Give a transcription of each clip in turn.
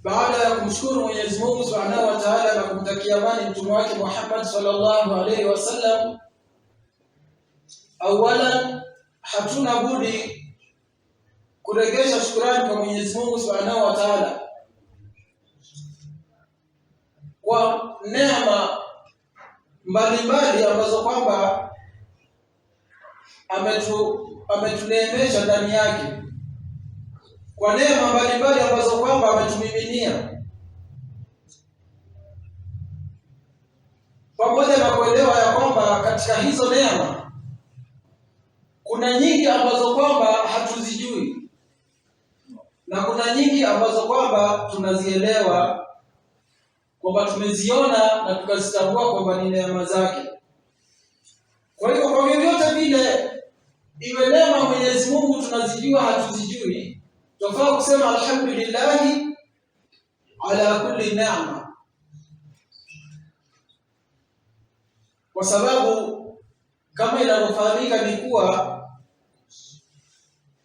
baada ya kumshukuru Mwenyezi Mungu Subhanahu wa Ta'ala na kumtakia amani mtume wake Muhammad sallallahu alaihi wasallam, awalan hatuna budi kurejesha shukrani kwa Mwenyezi Mungu Subhanahu wa Ta'ala kwa neema mbalimbali ambazo kwamba ametuneemesha ndani yake, kwa neema mbalimbali ambazo kwamba ametumiminia, pamoja na kuelewa ya kwamba katika hizo neema kuna nyingi ambazo kwamba hatuzijui na kuna nyingi ambazo kwamba tunazielewa, kwamba tumeziona na tukazitambua kwamba ni neema zake. Kwa hiyo kwa vyovyote vile, iwe neema Mwenyezi Mungu tunazijua hatuzijui, tunafaa kusema alhamdulillah ala kulli neema, kwa sababu kama inavyofahamika ni kuwa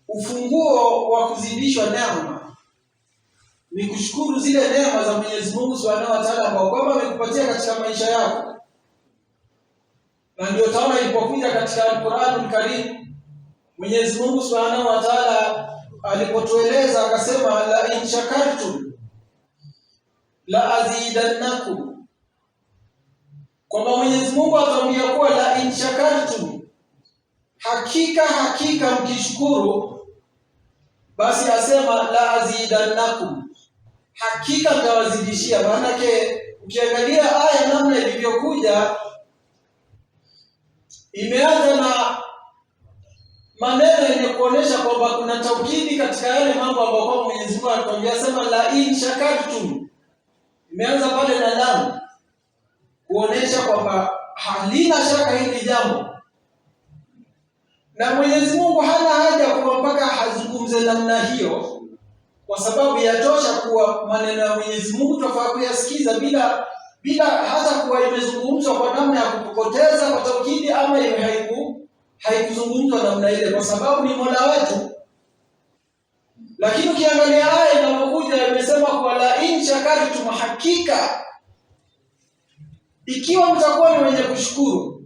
ufunguo wa kuzidishwa neema ni kushukuru zile neema za Mwenyezi Mungu Subhanahu wa Ta'ala ambao kwamba amekupatia katika maisha yako. Na ndio taona ilipokuja katika Al-Qur'anul Karim, Mwenyezi Mungu Subhanahu wa Ta'ala alipotueleza akasema, la in shakartum la azidannakum, kwamba Mwenyezi Mungu atambia kuwa la in shakartum, hakika mkishukuru, basi asema la azidannakum, hakika nitawazidishia. Maana yake ukiangalia aya namna ilivyokuja, imeanza na maneno yenye kuonesha kwamba kuna taukidi katika yale mambo ambayo kwa Mwenyezi Mungu anatuambia, sema la in shakartum, imeanza pale na lam kuonesha kwamba halina shaka hili jambo, na Mwenyezi Mungu hana haja kwa mpaka hazungumze namna hiyo, kwa sababu yatosha kuwa maneno ya Mwenyezi Mungu tunafaa kuyasikiza bila hata kuwa imezungumzwa kwa namna ya kupoteza kwa taukidi ama haikuzungumzwa namna ile, kwa sababu ni Mola wetu. Lakini ukiangalia aya inayokuja imesema kwa la in shakartum, hakika ikiwa mtakuwa ni wenye kushukuru,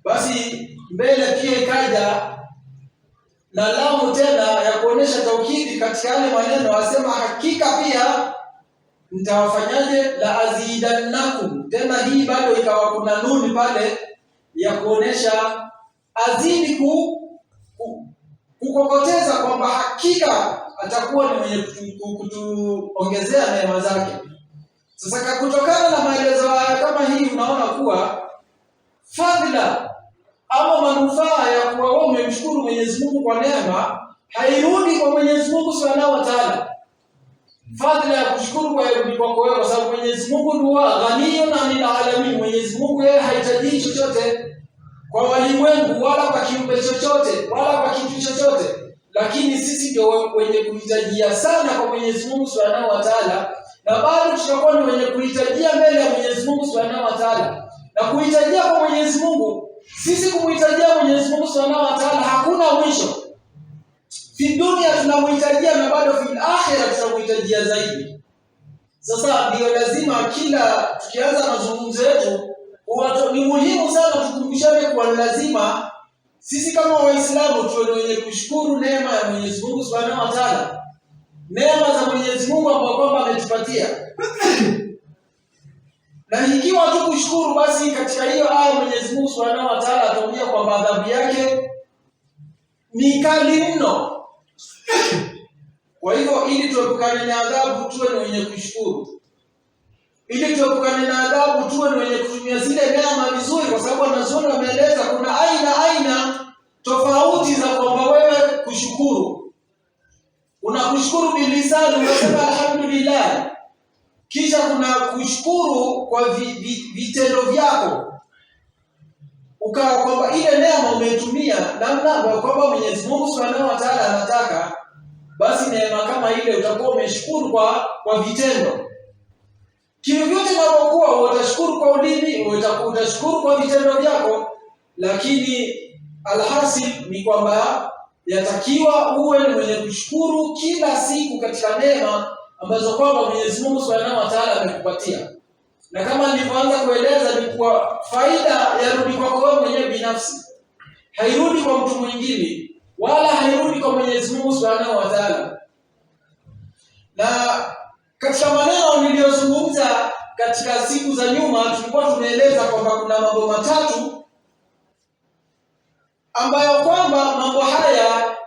basi mbele pia ikaja na lamu tena ya kuonesha taukidi katika yale maneno, asema hakika pia mtawafanyaje, la azidannakum. Tena hii bado ikawa kuna nuni pale ya kuonesha azidi kukokoteza kwamba hakika atakuwa ni mwenye kutuongezea neema zake. Sasa kutokana na maelezo haya kama hii, unaona kuwa fadhila ama manufaa ya kuwa wewe umemshukuru Mwenyezi Mungu kwa neema hairudi kwa Mwenyezi Mungu Subhanahu wa Ta'ala. Fadhila ya kushukuru kwa yarudi kwako wewe, kwa sababu Mwenyezi Mungu dua ghaniyun 'anil alamin. Mwenyezi Mungu yeye hahitaji chochote kwa walimwengu wala kwa kiumbe chochote wala kwa kitu chochote, lakini sisi ndio wenye kuhitajia sana kwa Mwenyezi Mungu Subhanahu wa Ta'ala, na bado tutakuwa ni wenye kuhitajia mbele ya Mwenyezi Mungu Subhanahu wa Ta'ala. Na kuhitajia kwa Mwenyezi Mungu, sisi kumhitajia Mwenyezi Mungu Subhanahu wa Ta'ala hakuna mwisho. Fi dunia tunamhitajia na bado fi akhirah tunamhitajia zaidi. Sasa ndio lazima kila tukianza mazungumzo yetu ni muhimu sana tukumbushane kwa lazima sisi kama Waislamu tuwe wenye kushukuru neema ya Mwenyezi Mungu Subhanahu wa Ta'ala, neema za Mwenyezi Mungu ambazo kwamba ametupatia. Na ikiwa tu kushukuru, basi katika hiyo aya Mwenyezi Mungu Subhanahu wa Ta'ala ataonyesha kwamba adhabu yake ni kali mno. Kwa hivyo ili tuepukane na adhabu, tuwe ni wenye kushukuru. Ili tuepukane na adhabu, tuwe ni wenye kutumia zile neema vizuri, kwa sababu wanazuoni wameeleza kuna aina tofauti za kwamba wewe kushukuru. Unakushukuru bilisani, unasema alhamdulillah. Kisha kuna kushukuru kwa vitendo vyako, ukawa kwamba ile neema umeitumia namna ambayo kwamba Mwenyezi Mungu Subhanahu wa Ta'ala anataka, basi neema kama ile utakuwa umeshukuru kwa vitendo. Kivyote unapokuwa utashukuru kwa ulimi, utashukuru kwa vitendo vyako, lakini alhasil ni kwamba yatakiwa uwe ni mwenye kushukuru kila siku katika neema ambazo kwamba Mwenyezi Mungu Subhanahu wa Ta'ala amekupatia. Na kama nilivyoanza kueleza, ni kwa faida yarudi kwako wewe mwenyewe binafsi, hairudi kwa mtu mwingine, wala hairudi kwa Mwenyezi Mungu Subhanahu wa Ta'ala. Na katika maneno niliyozungumza katika siku za nyuma, tulikuwa tumeeleza kwamba kuna mambo matatu ambayo kwamba mambo haya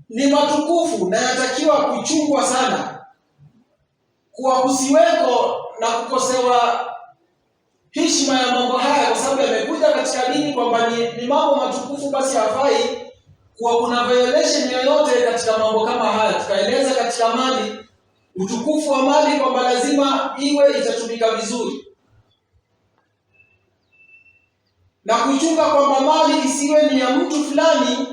ni matukufu na yanatakiwa kuchungwa sana, kuwa kusiweko na kukosewa heshima ya mambo haya, kwa sababu yamekuja katika dini kwamba ni mambo matukufu, basi hafai kuwa kuna violation yoyote katika mambo kama haya. Tukaeleza katika mali, utukufu wa mali kwamba lazima iwe itatumika vizuri, na kuchunga kwamba mali isiwe ni ya mtu fulani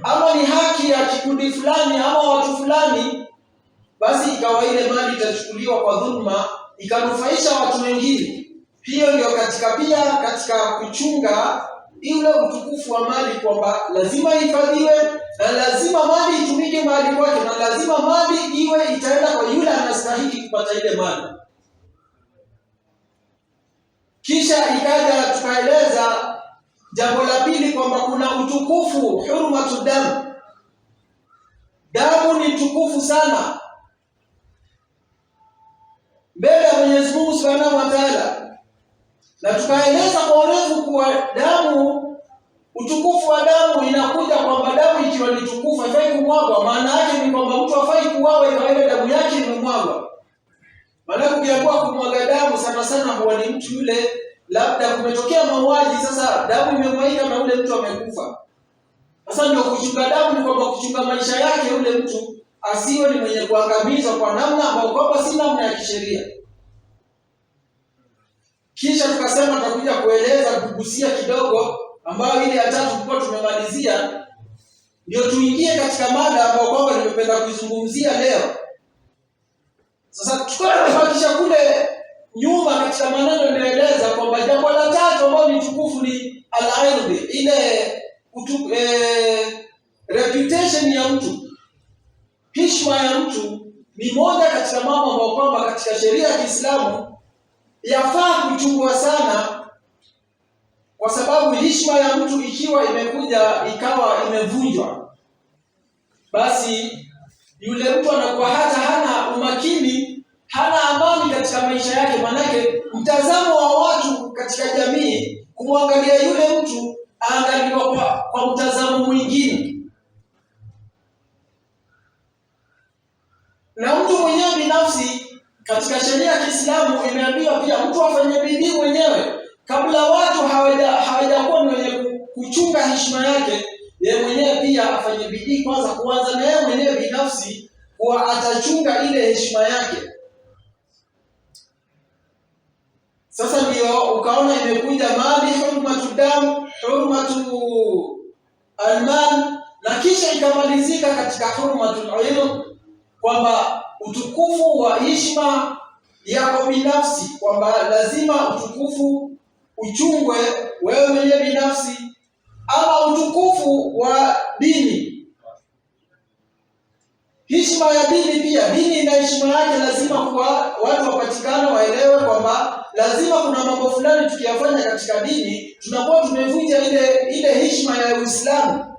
ama ni haki ya kikundi fulani ama watu fulani, basi ikawa ile mali itachukuliwa kwa dhulma ikanufaisha watu wengine. Hiyo ndio katika kuchunga ile utukufu wa mali, kwamba lazima ihifadhiwe na lazima mali itumike mahali kwake, na lazima mali iwe itaenda kwa yule anastahili kupata ile mali. Kisha ikaja tukaeleza jambo la pili kwamba kuna utukufu, hurmatu damu. Damu ni tukufu sana mbele ya Mwenyezi Mungu Subhanahu wa Ta'ala, na tukaeleza kwa urefu kuwa damu, utukufu wa damu inakuja kwamba damu ikiwa ni tukufu haifai kumwagwa. Maana yake ni kwamba mtu hafai kuuawa ikawa ile damu yake imemwagwa. Maana ukiambiwa kumwaga damu sana sana huwa ni mtu yule, labda kumetokea mauaji, sasa damu imemwagika na ule mtu amekufa. Sasa ndio kuchunga damu ni kwamba kuchunga maisha yake ule mtu asiwe ni mwenye kuangamizwa kwa namna ambayo kwamba si namna ya kisheria. Kisha tukasema tutakuja kueleza kugusia kidogo, ambayo ile ya tatu tulikuwa tumemalizia, ndio tuingie katika mada ambayo kwamba nimependa kuizungumzia leo. Sasa tukabakisha kule nyuma katika maneno nimeeleza kwamba jambo la tatu ambalo ni tukufu ni al-irdi, ile reputation ya mtu, heshima ya mtu ni moja katika mambo ambayo kwamba katika sheria ya Kiislamu yafaa kuchungwa sana, kwa sababu heshima ya mtu ikiwa imekuja ikawa imevunjwa, basi yule mtu anakuwa hata hana umakini, hana amani katika maisha yake. Manake mtazamo wa watu katika jamii kumwangalia yule mtu aangaliwa kwa mtazamo mwingine, na mtu mwenyewe binafsi katika sheria ya Kiislamu imeambiwa pia mtu afanye bidii mwenyewe kabla watu hawajakuwa wenye kuchunga heshima yake. Yeye mwenyewe pia afanye bidii kwanza, kuanza na yeye mwenyewe binafsi kuwa atachunga ile heshima yake. Sasa ndio ukaona imekuja mali, hurmatu dam, hurmatu almal, na kisha ikamalizika katika hurmatu al-ilm, kwamba utukufu wa heshima yako binafsi, kwamba lazima utukufu uchungwe wewe mwenyewe binafsi, ama utukufu wa dini, heshima ya dini pia. Dini ina heshima yake, lazima kwa watu wapatikane waelewe kwamba lazima kuna mambo fulani tukiyafanya katika dini tunakuwa tumevunja ile heshima ya Uislamu.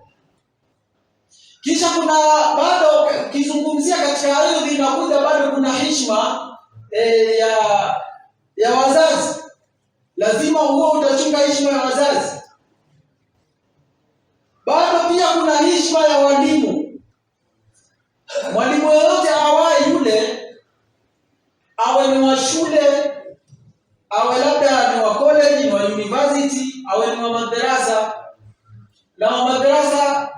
Kisha kuna bado kizungumzia katika ardhi inakuja bado kuna heshima ya wazazi, lazima huo utachunga heshima ya wazazi. Bado pia kuna heshima ya walimu. Mwalimu yoyote awaye yule, awe ni wa shule, awe labda ni wa college, ni wa university, awe ni wa madrasa, na wa madrasa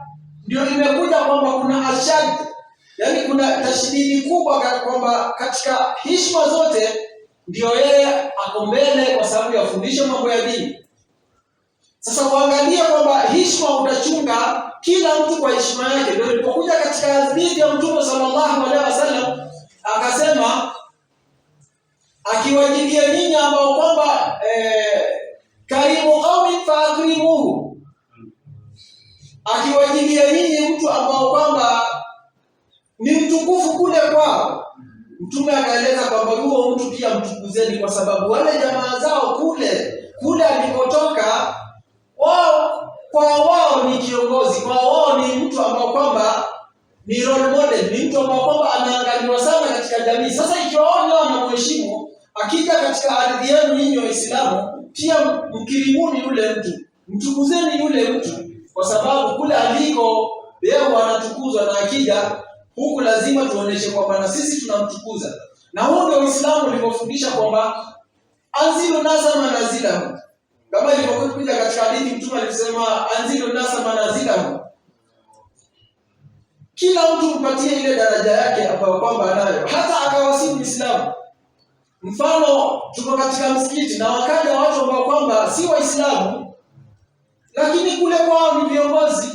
ndio imekuja kwamba kuna ashad, yani kuna tashdidi kubwa kwamba katika heshima zote ndio yeye ako mbele, kwa sababu ya fundisho mambo ya dini. Sasa kuangalia kwamba heshima utachunga kila mtu kwa heshima yake, ndio ilipokuja katika hadithi ya Mtume sallallahu alaihi wasallam akasema, akiwajilia nyinyi ambao kwamba karimu qawmin faakrimuhu, akiwajilia nyinyi mtu ambao kwamba ni mtukufu kule kule kwao Mtume akaeleza kwamba huo mtu pia mtukuzeni, kwa sababu wale jamaa zao kule alikotoka wao ni kiongozi, wao ni mtu ambao kwamba ni role model, ni mtu ambao kwamba anaangaliwa sana katika jamii. Sasa ikiwa wao leo wanamheshimu, akija katika ardhi yenu nyinyi Waislamu, pia mkirimuni yule mtu, mtukuzeni yule mtu, kwa sababu kule aliko leo anatukuzwa, na akija huku lazima tuoneshe kwamba na sisi tunamtukuza. Na huo ndio Uislamu ulivyofundisha kwamba anzilu nasa manazilahu, kama ilivyokuja katika hadithi Mtume alisema anzilu nasa manazilahu, kila mtu mpatie ile daraja yake ambayo kwamba anayo, hata akawasimu Uislamu. Mfano, tuko katika msikiti na wakaja watu ambao kwamba si Waislamu, lakini kule kwao ni viongozi.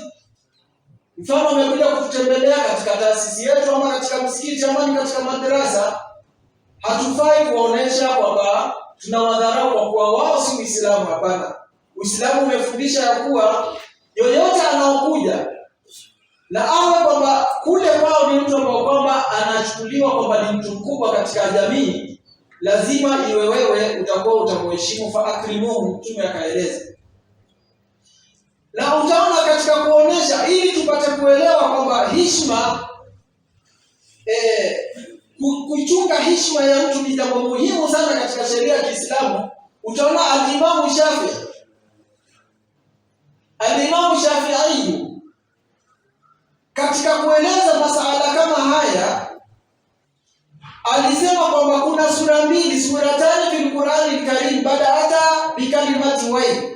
Mfano, wamekuja kututembelea katika taasisi yetu ama katika msikiti ama ni katika madrasa, hatufai kuonesha kwamba tunawadharau kwa kuwa wao si Uislamu. Hapana. Uislamu umefundisha ya kuwa yoyote anaokuja na awe kwamba kule kwao ni mtu ambao kwamba anachukuliwa kwamba ni mtu mkubwa katika jamii, lazima iwe wewe utakuwa utamheshimu, fa akrimuhu, Mtume akaeleza. Na utaona katika kuonesha, ili tupate kuelewa kwamba heshima, kuchunga heshima ya mtu ni jambo muhimu sana katika sheria ya Kiislamu. Utaona Al-Imam Shafi'i katika kueleza masala kama haya alisema kwamba kuna sura mbili, suratani fil Qur'ani al-Karim bada'ata bi kalimati wai.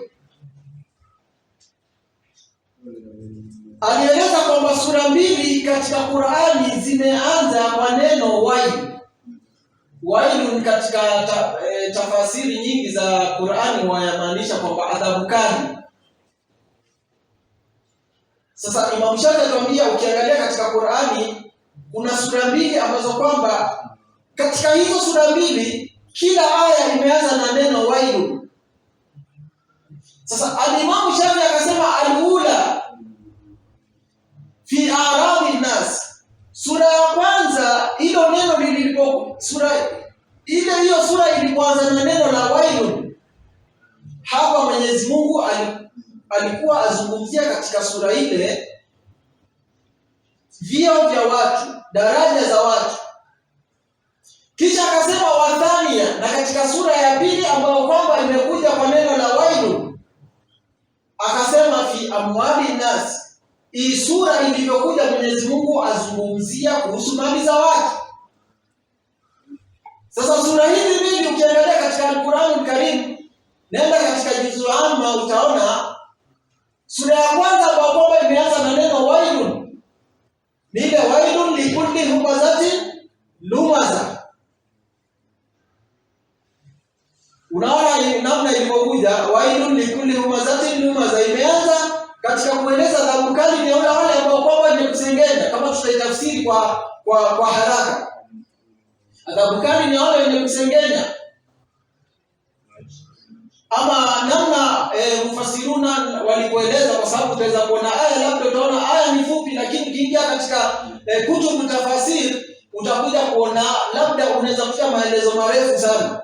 Alieleza kwamba sura mbili katika Qur'ani zimeanza kwa neno wai. Wailun katika tafasiri nyingi za Qur'ani wayamaanisha kwamba adhabu kali. Sasa Imam Shafi'i atuambia, ukiangalia katika Qur'ani kuna sura mbili ambazo kwamba katika hizo sura mbili kila aya imeanza na neno wailu. Sasa Imam Shafi'i akasema al-ula fi a'radi nas, sura ya kwanza hilo neno lilipo hiyo sura ilipoanza na neno la wailu, hapa Mwenyezi Mungu alikuwa azungumzia katika sura ile vyeo vya watu, daraja za watu. Kisha akasema wathania, na katika sura ya pili ambayo kwamba imekuja kwa neno la wailu akasema fi amwali nas. Hii sura ilivyokuja Mwenyezi Mungu azungumzia kuhusu mali za watu. Sasa sura hizi mbili ukiangalia katika Al-Qur'an Al-Karim, nenda katika juzu amma, utaona sura ya kwanza ambayo kwamba imeanza na neno wailun ni ile wailun likulli humazatin lumaza. Unaona namna ilivyokuja wailun likulli humazatin lumaza, imeanza katika kueleza adhabu kali ni wale ambao kwamba ni kusengenya, kama tutaitafsiri kwa haraka. Adhabu kali ni wale wenye kusengenya, ama namna mufasiruna walipoeleza, kwa sababu utaweza kuona aya, labda utaona aya ni fupi, lakini ukiingia katika kutubu tafasir utakuja kuona labda unaweza kufikia maelezo marefu sana.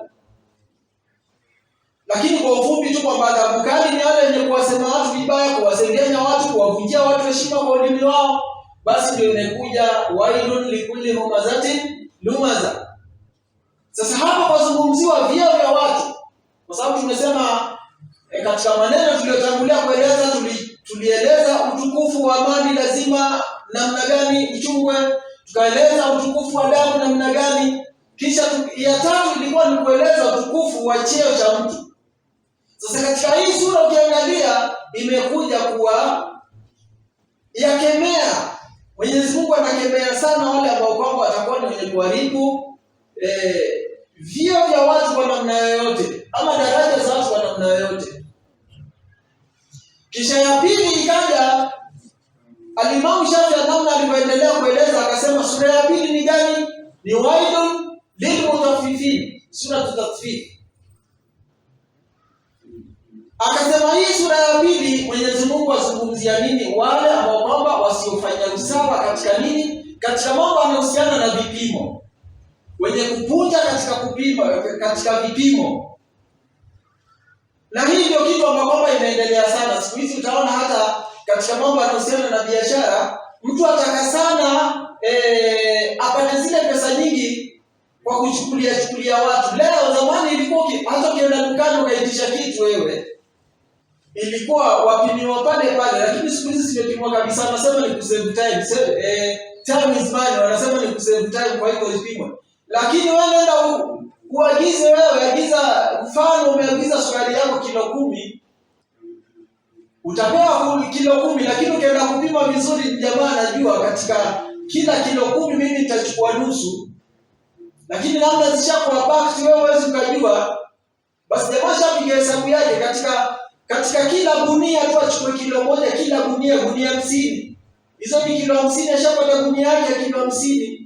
Lakini kwa ufupi tu kwamba adhabu kali ni wale wenye kuwasema watu vibaya, kuwasengenya watu, kuwavunjia watu heshima kwa ulimi wao, basi ndio imekuja wailun likulli humazatin lumaza. Sasa hapa kuzungumziwa vyeo vya watu, kwa sababu tumesema katika maneno tuliyotangulia kueleza, tulieleza utukufu wa mali lazima namna gani ichungwe, tukaeleza utukufu wa damu namna gani, kisha ya tatu ilikuwa ni kueleza utukufu wa cheo cha mtu. Sasa katika hii sura ukiangalia imekuja kuwa yakemea. Mwenyezi Mungu anakemea sana wale ambao kwamba watakuwa ni wenye kuharibu vyeo vya watu kwa namna yoyote, ama daraja za watu kwa namna yoyote. Kisha ya pili ikaja Al-Imam Shafi'i namna alivyoendelea kueleza, akasema sura ya pili ni gani? Ni wailun lilmutaffifin, sura at-Tatfif. Akasema hii sura ya pili Mwenyezi Mungu azungumzia nini? Wale ambao kwamba wasiofanya usawa katika nini? katika mambo yanayohusiana na vipimo, wenye kupunja katika kupima, katika vipimo. Na hii ndio kitu ambacho inaendelea sana siku hizi. Utaona hata katika mambo yanayohusiana na biashara, mtu ataka sana apate zile pesa nyingi kwa kuchukulia watu. Leo zamani ilikuwa hata ukienda dukani ukaitisha kitu wewe, ilikuwa wapimiwa pale, lakini siku hizi zimepimwa kabisa. Wanasema ni kusave time. Time is money, wanasema ni kusave time, kwa hivyo ipimwe. Lakini wewe nenda uagize, wewe agiza, mfano umeagiza sukari yako kilo 10, utapewa kilo 10, lakini ukienda kupima vizuri, jamaa anajua katika kila kilo 10 mimi nitachukua nusu. Lakini namna zishakuwa bakti, wewe huwezi ukajua. Basi jamaa shapiga hesabu yake, katika kila gunia tu achukue kilo moja, kila gunia 50. Hizo ni kilo 50, ashapata gunia yake ya kilo 50.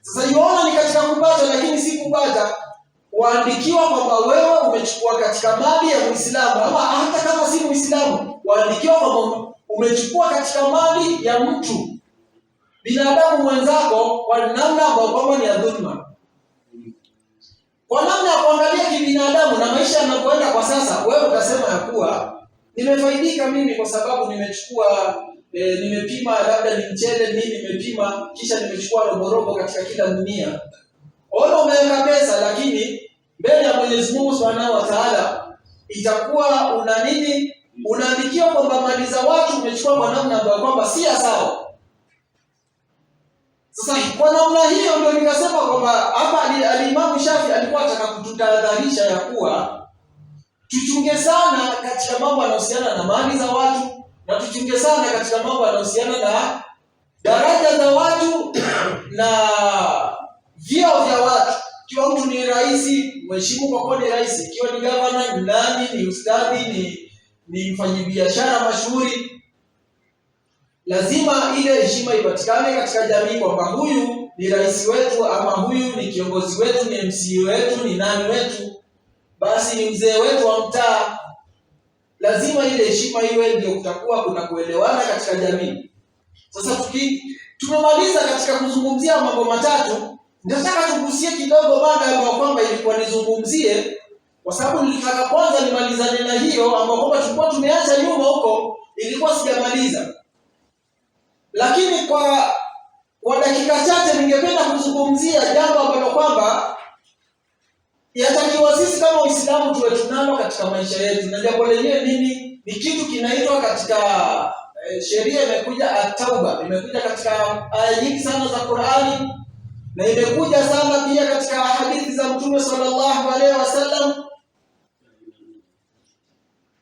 Sasa yuona ni katika kupata, lakini si kupata. Waandikiwa kwamba wewe umechukua katika mali ya Muislamu, ama hata kama si Muislamu, waandikiwa kwamba umechukua katika mali ya mtu binadamu mwenzako kwa namna ambayo ni ya dhulma. Kwa namna ya kuangalia kibinadamu na maisha yanapoenda kwa sasa, wewe utasema ya kuwa nimefaidika mimi kwa sababu nimechukua nimepima, labda ni mchele nini nimepima, kisha nimechukua robo katika kila dunia. Ona umeweka pesa, lakini mbele ya Mwenyezi Mungu Subhanahu wa Ta'ala itakuwa una nini? Unaandikiwa kwamba mali za watu umechukua kwa namna ambayo kwamba si sawa. Sasa kwa namna hiyo ndio nikasema kwamba hapa Al-Imam Shafi alikuwa anataka kututahadharisha ya kuwa tuchunge sana katika mambo yanayohusiana na mali za watu, na tuchunge sana katika mambo yanayohusiana na daraja za watu na vyeo vya watu. Ikiwa mtu ni rais, mheshimu kwa kuwa ni rais. Ikiwa ni gavana, ni nani, ni ustadhi, ni mfanyabiashara mashuhuri, lazima ile heshima ipatikane katika jamii kwamba huyu ni rais wetu, ama huyu ni kiongozi wetu, ni MC wetu, ni nani wetu, basi ni mzee wetu wa mtaa. Lazima ile heshima iwe, ndio kutakuwa kuna kuelewana katika jamii. Sasa tumemaliza katika kuzungumzia mambo matatu, nataka tugusie kidogo baada ya kwamba ilikuwa nizungumzie, kwa sababu nilitaka kwanza nimalizane na hiyo ambapo kwamba tulikuwa tumeacha nyuma huko, ilikuwa sijamaliza. Lakini kwa dakika chache ningependa kuzungumzia jambo ambalo kwamba yatakiwa sisi kama Waislamu tuwe tunalo katika maisha yetu. Na jambo lenyewe nini? Ni kitu kinaitwa katika sheria, imekuja at-tauba, imekuja katika aya nyingi sana za Qur'ani, na imekuja sana pia katika hadithi za Mtume sallallahu alaihi wasallam,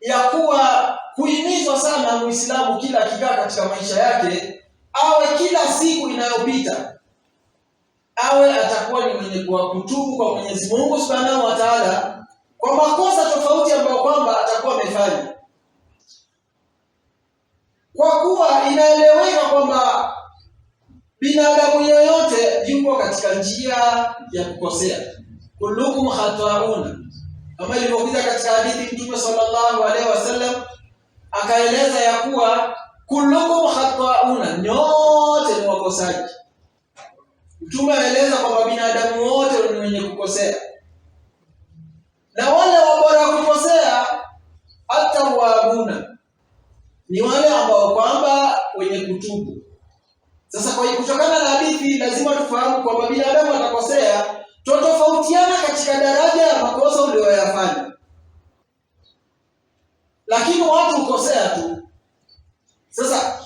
ya kuwa kuhimizwa sana Muislamu kila akikaa katika maisha yake, awe kila siku inayopita awe atakuwa ni mwenye kutubu kwa Mwenyezi Mungu Subhanahu wa Ta'ala kwa makosa tofauti ambayo kwamba atakuwa amefanya. Kwa kuwa inaeleweka kwamba binadamu yoyote yuko katika njia ya kukosea. Kullukum khata'una, kama ilivyokuja katika hadithi Mtume sallallahu alaihi wasallam akaeleza ya kuwa kullukum khata'una, nyote ni wakosaji. Mtume aeleza kwamba binadamu wote ni wenye kukosea, na wale wabora kukosea hata waabuna ni wale ambao kwamba wenye kutubu. Sasa kwa kutokana na hadithi lazima tufahamu kwamba binadamu atakosea, tofautiana katika daraja ya makosa uliyoyafanya, lakini watu hukosea tu. Sasa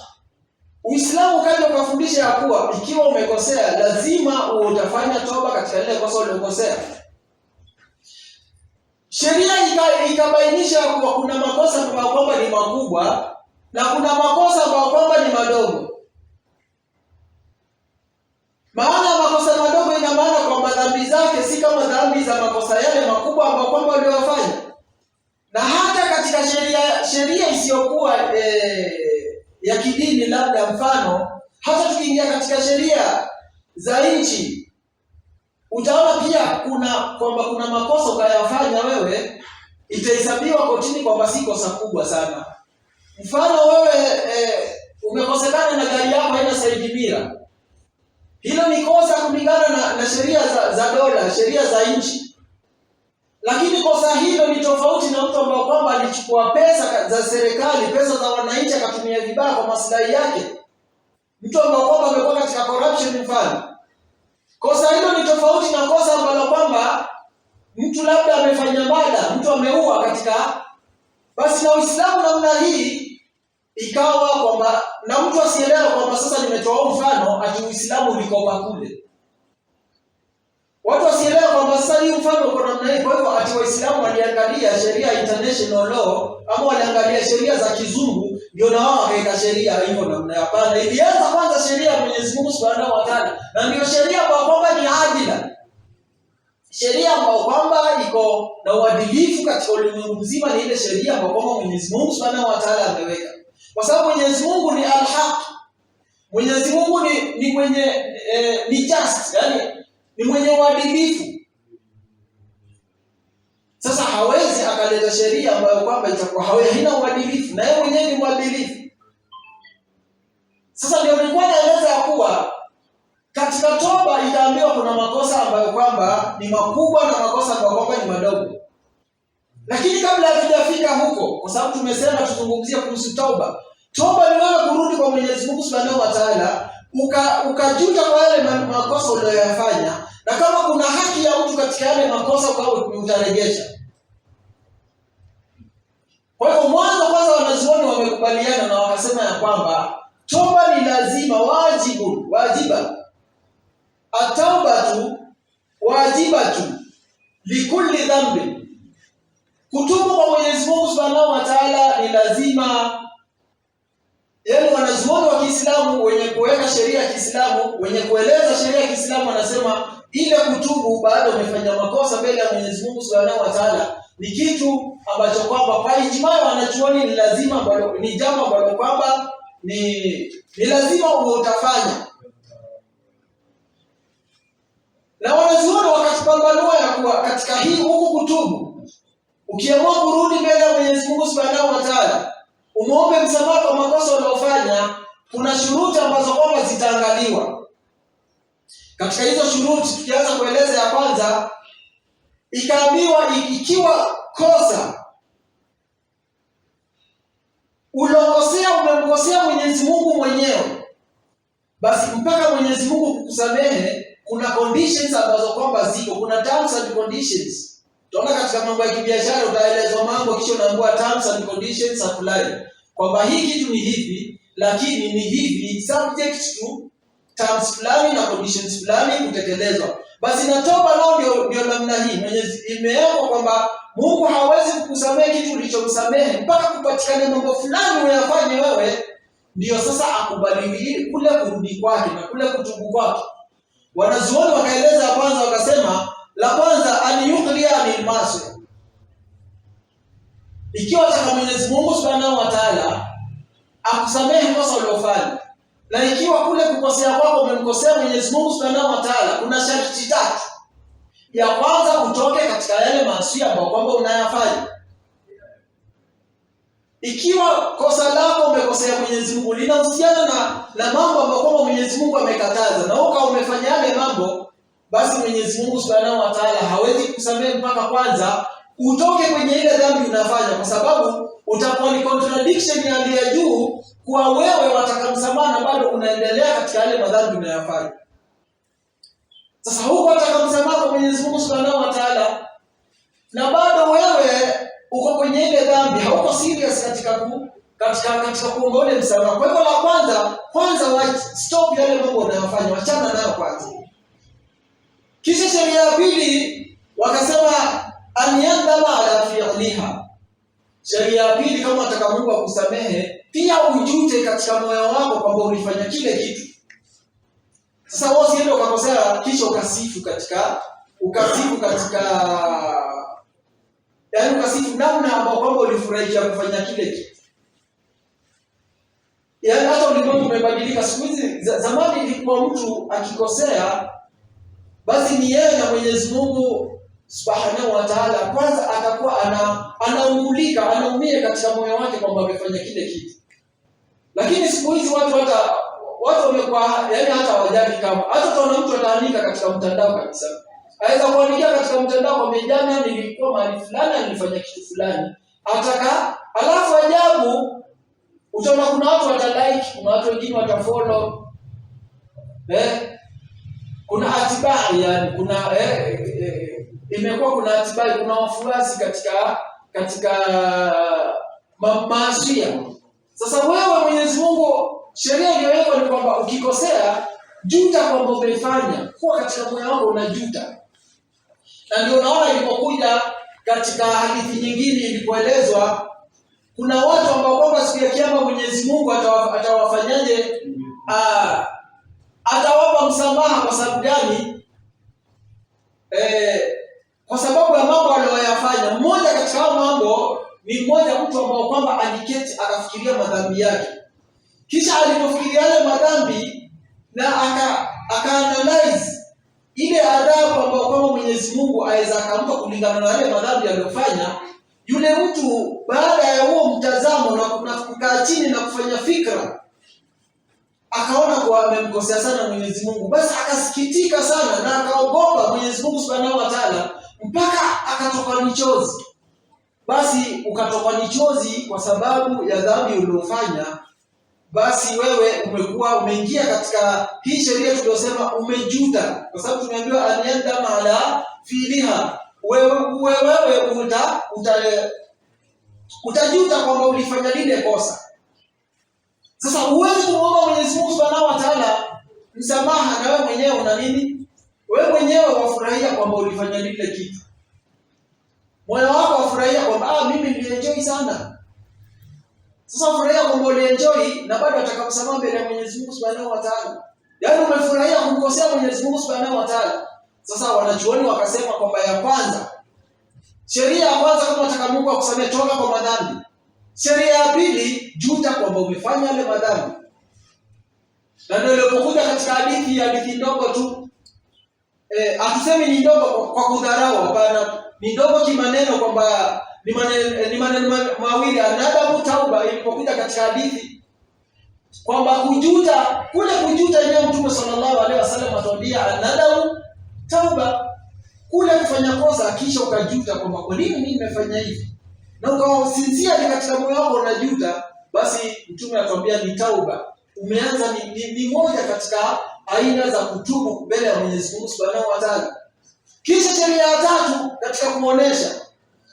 Uislamu kaja kufundisha ya kuwa ikiwa umekosea lazima utafanya toba katika ile kosa ulilokosea. Sheria ikabainisha kuwa kuna makosa ambayo kwamba ni makubwa na kuna makosa ambayo kwamba ni madogo. Maana makosa madogo ina maana kwamba dhambi zake si kama dhambi za makosa yale makubwa ambayo kwamba uliyofanya. Na hata katika sheria isiyokuwa ya kidini, labda mfano hata tukiingia katika sheria za nchi, utaona pia kuna makosa ukayafanya wewe, itahesabiwa kotini kwamba si kosa kubwa sana. Mfano wewe umekosekana na gari yako haina side mirror, Hilo ni kosa kulingana na sheria za dola, sheria za nchi. Lakini kosa hilo ni tofauti na mtu ambaye kwamba alichukua pesa za serikali, pesa za wananchi akatumia vibaya kwa maslahi yake. Mtu ambaye kwamba amekuwa katika corruption mfano. Kosa hilo ni tofauti na kosa ambalo kwamba mtu labda amefanya mada, mtu ameua katika. Basi na Uislamu namna hii ikawa kwamba na mtu asielewe kwamba sasa nimetoa mfano ati Uislamu ulikopa kule. Watu wasielewe kwamba sasa hii mfano uko namna hii. Kwa hivyo ati Waislamu waliangalia sheria international law ama waliangalia sheria za kizungu ndio na wao wakaweka sheria hivyo namna. Hapana, ilianza kwanza sheria ya Mwenyezi Mungu Subhanahu wa Ta'ala, na ndio sheria ambayo kwamba ni adila. Sheria ambayo kwamba iko na uadilifu katika ulimwengu mzima ni ile sheria ambayo kwamba Mwenyezi Mungu Subhanahu wa Ta'ala ameweka. Kwa sababu Mwenyezi Mungu ni al-haq. Mwenyezi Mungu ni mwenye ni just, yani ni mwenye uadilifu. Sasa hawezi akaleta sheria ambayo kwamba itakuwa haina uadilifu, na yeye mwenyewe ni mwadilifu. Sasa ndio nilikuwa naeleza kuwa katika toba itaambiwa kuna makosa ambayo kwamba ni makubwa na makosa ambayo kwamba ni madogo. Lakini kabla hatujafika huko, kwa sababu tumesema tuzungumzie kuhusu toba. Toba ni wewe kurudi kwa Mwenyezi Mungu Subhanahu wa Ta'ala, ukajuta kwa yale makosa uliyoyafanya, na kama kuna haki ya mtu katika yale makosa utarejesha. Kwa hiyo mwanzo kwanza wanazuoni wamekubaliana na wakasema ya kwamba toba ni lazima, wajiba. At-taubatu wajibatu likulli dhanbi. Kutubu kwa Mwenyezi Mungu Subhanahu wa Ta'ala ni lazima. Yaani wanazuoni wa Kiislamu wenye kuweka sheria ya Kiislamu, wenye kueleza sheria ya Kiislamu wanasema ile kutubu baada umefanya makosa mbele ya Mwenyezi Mungu Subhanahu wa Ta'ala ni kitu ambacho kwamba kwa ijmaa wanachuoni ni lazima, ni jambo ambalo kwamba ni lazima utafanya. Na wanazuoni wakatupambanua ya kuwa katika hii huku kutubu, ukiamua kurudi mbele ya Mwenyezi Mungu Subhanahu wa Ta'ala, umuombe msamaha kwa makosa uliyofanya, kuna shuruti ambazo kwamba zitaangaliwa. Katika hizo shuruti tukianza kueleza ya kwanza, ikaambiwa ikiwa kosa umemkosea Mwenyezi Mungu mwenyewe, basi mpaka Mwenyezi Mungu kukusamehe kuna conditions ambazo kwamba ziko, kuna terms and conditions. Tunaona katika mambo ya kibiashara utaelezwa mambo kisha unaambiwa terms and conditions apply. Kwamba hii kitu ni hivi, lakini ni hivi subject to terms fulani na conditions fulani kutekelezwa. Basi na toba nao ndio namna hii. Mwenyezi imewekwa kwamba Mungu hawezi kukusamehe kitu ulichomsamehe mpaka kupatikane mambo fulani uyafanye wewe, ndio sasa akubali kule kurudi kwake na kule kutubu kwake. Wanazuoni wakaeleza kwanza, wakasema la kwanza an yuqliya lil masi. Ikiwa taka Mwenyezi Mungu Subhanahu wa Ta'ala akusamehe kosa uliofanya, na ikiwa kule kukosea kwako umemkosea Mwenyezi Mungu Subhanahu wa Ta'ala, kuna sharti tatu. Ya kwanza utoke katika yale maasi ambayo kwamba unayafanya. Ikiwa kosa lako umekosea Mwenyezi Mungu linahusiana na mambo ambayo kwamba Mwenyezi Mungu amekataza, na uka umefanya yale mambo, basi Mwenyezi Mungu Subhanahu wa Ta'ala hawezi kusamehe mpaka kwanza utoke kwenye ile dhambi unafanya, kwa sababu utakuwa ni contradiction ya hali ya juu kwa wewe wataka msamaha na bado unaendelea katika yale madhambi unayofanya. Sasa huko wataka msamaha kwa Mwenyezi Mungu Subhanahu wa Ta'ala na bado wewe uko kwenye ile dhambi, hauko serious katika kuomba ule msamaha. Kwa hivyo la kwanza stop yale mambo unayofanya, wachana nayo kwanza. Kisha sheria ya pili wakasema an yandama ala fi'liha. Sheria ya pili, kama unataka Mungu akusamehe, pia ujute katika moyo wako kwamba ulifanya kile kitu. Sasa wewe usiende ukakosea kisha ukasifu yaani ukasifu namna ambayo kwamba ulifurahia kufanya kile kitu. Yaani hata ulimwengu umebadilika siku hizi. Zamani ilikuwa mtu akikosea basi ni yeye na Mwenyezi Mungu Subhanahu wa Ta'ala kwanza atakuwa anaumia katika moyo wake kwamba amefanya kile kitu. Lakini siku hizi watu watu wamekuwa yaani hata hawajali kama hata tunaona mtu ataanika katika mtandao kabisa. Aweza kuandikia katika mtandao kwa jana nilikuwa mahali fulani nilifanya kitu fulani. Ataka alafu ajabu utaona kuna watu watalike, kuna watu wengine watafollow. Kuna atibai yani kuna imekuwa kuna atibai, kuna wafuasi katika maasiya. Sasa wewe Mwenyezi Mungu sheria iliyowekwa ni kwamba ukikosea juta kwamba umeifanya, kuwa katika moyo wako unajuta. Na ndio unaona ilipokuja katika hadithi nyingine ilipoelezwa kuna watu ambao kwamba siku ya kiyama Mwenyezi Mungu atawafanyaje? Atawapa msamaha. Kwa sababu gani? Kwa sababu ya mambo aliyoyafanya. Mmoja katika hao mambo ni mmoja mtu ambao kwamba aliketi akafikiria madhambi yake. Kisha alipofikiria yale madhambi na akaanalyze ile adhabu ambayo kwamba Mwenyezi Mungu aweza akampa kulingana na yale madhambi aliyofanya, yule mtu baada ya huo mtazamo na kukaa chini na kufanya fikra, akaona kwa amemkosea sana Mwenyezi Mungu. Basi akasikitika sana na akaogopa Mwenyezi Mungu Subhanahu wa Ta'ala mpaka akatoka nichozi. Basi ukatoka nichozi kwa sababu ya dhambi uliyofanya. Basi wewe umeingia katika hii sheria tuliyosema umejuta, kwa sababu tumeambiwa anienda ala fiiliha. Wewe utajuta kwamba ulifanya lile kosa. Sasa huwezi kumwomba Mwenyezi Mungu Subhanahu wa Ta'ala msamaha na wewe mwenyewe una nini? Wewe mwenyewe wafurahia kwamba ulifanya lile kitu. Moyo wako wafurahia kwamba mimi nilienjoy sana. Sasa furahia kwamba ulienjoy na bado atakamsamaha mbele ya Mwenyezi Mungu Subhanahu wa Ta'ala. Yaani umefurahia kumkosea Mwenyezi Mungu Subhanahu wa Ta'ala. Sasa wanachuoni wakasema kwamba ya kwanza, sheria ya kwanza kama unataka Mungu akusamehe, toka kwa madhambi. Sheria ya pili, juta kwamba umefanya yale madhambi. Na ndio ilipokuja katika hadithi ndogo tu. Hatusemi ni ndogo kwa kudharau, hapana. Ni ndogo kimaneno kwamba ni maneno mawili, anadamu tauba. Ilipokuja katika hadithi kwamba kujuta, kule kujuta yenyewe Mtume sallallahu alaihi wasallam atuambia anadamu tauba, kule kufanya kosa kisha ukajuta kwamba kwa nini mimi nimefanya hivi, na ukawa sincere katika moyo wako unajuta, basi Mtume atuambia ni tauba. Umeanza ni moja katika aina za kutubu mbele ya Mwenyezi Mungu Subhanahu wa Ta'ala. Kisha sheria ya tatu katika kuonesha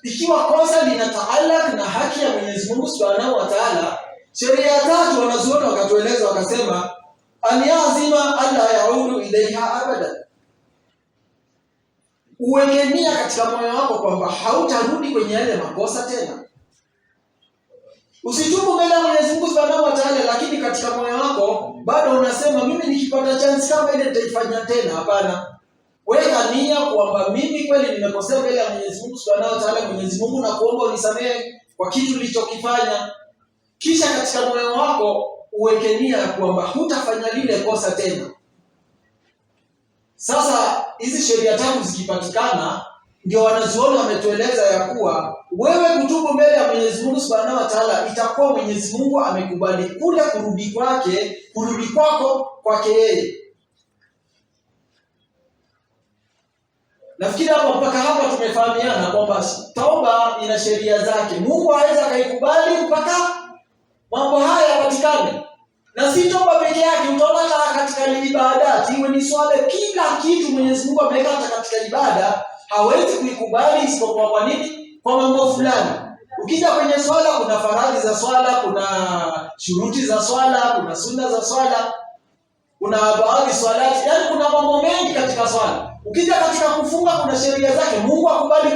ikiwa kosa linataalaka na haki ya Mwenyezi Mungu Subhanahu wa Ta'ala, sheria ya tatu wanazuoni wakatueleza wakasema aniazima alla yaudu ilaiha abada. Uwekenia katika moyo wako kwamba hautarudi kwenye yale makosa tena. Usitubu mbele ya Mwenyezi Mungu Subhanahu wa Ta'ala, lakini katika moyo wako bado unasema mimi nikipata chance kama ile nitaifanya tena. Hapana. Weka nia kwamba mimi kweli nimekosea mbele ya Mwenyezi Mungu Subhanahu wa Ta'ala. Mwenyezi Mungu nakuomba unisamehe kwa kitu nilichokifanya. Kisha katika moyo wako uweke nia kwamba hutafanya lile kosa tena. Sasa hizi sheria tatu zikipatikana, ndio wanazuoni wametueleza ya kuwa wewe kutubu mbele ya Mwenyezi Mungu Subhanahu wa Ta'ala, itakuwa Mwenyezi Mungu amekubali kule kurudi kwako kwake yeye. Nafikiri hapo mpaka hapa tumefahamiana kwamba tauba ina sheria zake. Mungu hawezi akaikubali mpaka mambo haya yapatikane. Na si toba peke yake, utaona katika ibada, iwe ni swala, kila kitu Mwenyezi Mungu ameweka katika ibada, hawezi kuikubali isipokuwa kwa nini? Kwa mambo fulani. Ukija kwenye swala kuna faradhi za swala, kuna shuruti za swala, kuna sunna za swala, kuna baadhi swalati, yani kuna mambo mengi katika swala. Ukija katika kufunga kuna sheria zake. Mungu hakubali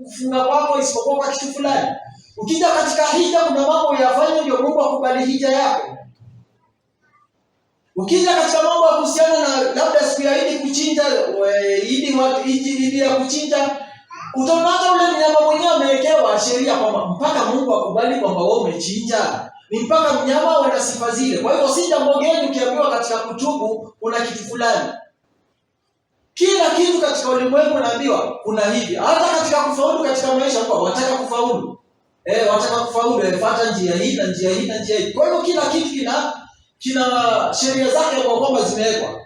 kufunga kwako isipokuwa kwa kitu fulani. Ukija katika hija kuna mambo yafanye ndio Mungu akubali hija yako. Ukija katika mambo kuhusiana na labda siku ya Idi kuchinja, Idi ya kuchinja, utaona hata ule mnyama mwenyewe amewekewa sheria kwamba mpaka Mungu akubali kwamba wewe umechinja, ni mpaka mnyama ana sifa zile. Kwa hivyo si jambo geni ukiambiwa katika kutubu kuna kitu fulani. Kila kitu katika ulimwengu unaambiwa kuna hivi. Hata katika kufaulu katika maisha kwa wataka kufaulu. Wataka kufaulu, fuata njia hii na njia hii na njia hii. Kwa hivyo kila kitu kina sheria zake kwa kwamba zimewekwa.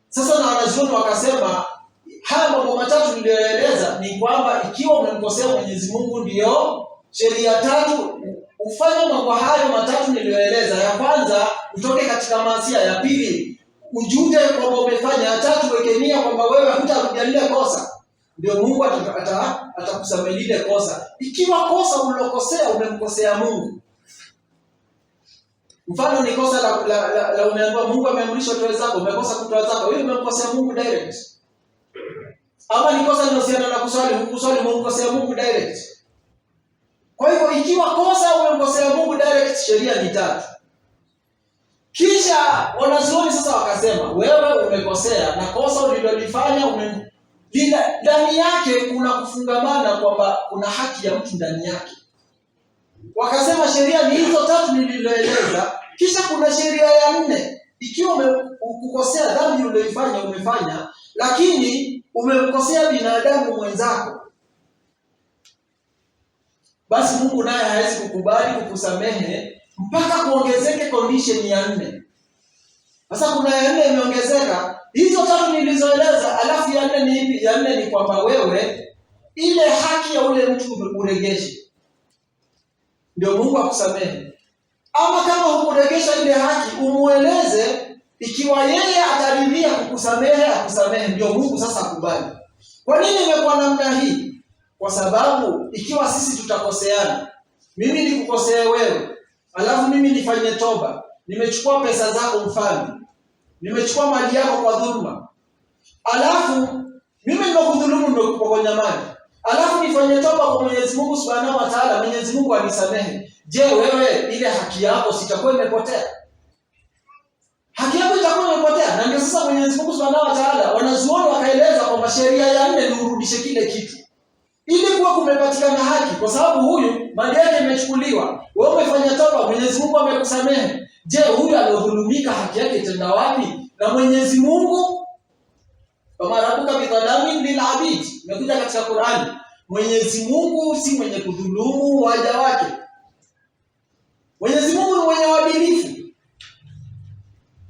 Sasa na wanazuoni wakasema haya mambo matatu niliyoeleza ni kwamba ikiwa umemkosea Mwenyezi Mungu, ndio sheria tatu ufanye mambo hayo matatu niliyoeleza. Ya kwanza, utoke katika maasi. Ya pili, ujute kwamba umefanya. Ya tatu, weke nia kwamba wewe hutarudia lile kosa. Ndio Mungu atakusamehe lile kosa. Ikiwa kosa ulilokosea umemkosea Mungu, mfano ni kosa la umeambiwa Mungu ameamrisha utoe zako, umekosa kutoa zako, wewe umemkosea Mungu direct. Ama ni kosa linalohusiana na kuswali, umemkosea Mungu direct. Kwa hivyo ikiwa kosa umemkosea Mungu direct, sheria ni tatu. Kisha wanazuoni sasa wakasema wewe umekosea na kosa ulilolifanya ndani yake kuna kufungamana kwamba kuna haki ya mtu ndani yake. Wakasema sheria ni hizo tatu nilizoeleza. Kisha kuna sheria ya 4. Ikiwa ukukosea dhambi uliyoifanya umefanya, lakini umemkosea binadamu mwenzako, basi Mungu naye hawezi kukubali kukusamehe mpaka kuongezeke condition ya 4. Sasa kuna ya 4 imeongezeka. Hizo tatu nilizoeleza, alafu ya 4 ni ipi? Ya 4 ni kwamba wewe ile haki ya ule mtu uregeshe, ndio Mungu akusamehe. Ama kama hukuregesha ile haki, umueleze, ikiwa yeye ataridhia kukusamehe akusamehe, ndio Mungu sasa akubali. Kwa nini imekuwa namna hii? Kwa sababu ikiwa sisi tutakoseana, mimi nikukosea wewe, alafu mimi nifanye toba, nimechukua pesa zako mfano, nimechukua mali yako kwa dhulma, alafu mimi nimekudhulumu, nimekupokonya mali, alafu nifanye toba kwa Mwenyezi Mungu Subhanahu wa Ta'ala, Mwenyezi Mungu anisamehe. Je, wewe ile haki yako sitakuwa imepotea? Haki yako itakuwa imepotea. Na ndio sasa Mwenyezi Mungu Subhanahu wa Ta'ala, wanazuoni wakaeleza kwamba sheria ya 4 ni urudishe kile kitu, ili kuwa kumepatikana haki, kwa sababu huyu mali yake imechukuliwa, wewe umefanya toba, Mwenyezi Mungu amekusamehe. Je, huyu aliyodhulumika haki yake itenda wapi? Na Mwenyezi Mungu, kama rabuka bidhalamin lil abid, imekuja katika Qur'ani, Mwenyezi Mungu si mwenye kudhulumu waja wake. Mwenyezi Mungu ni mwenye uadilifu.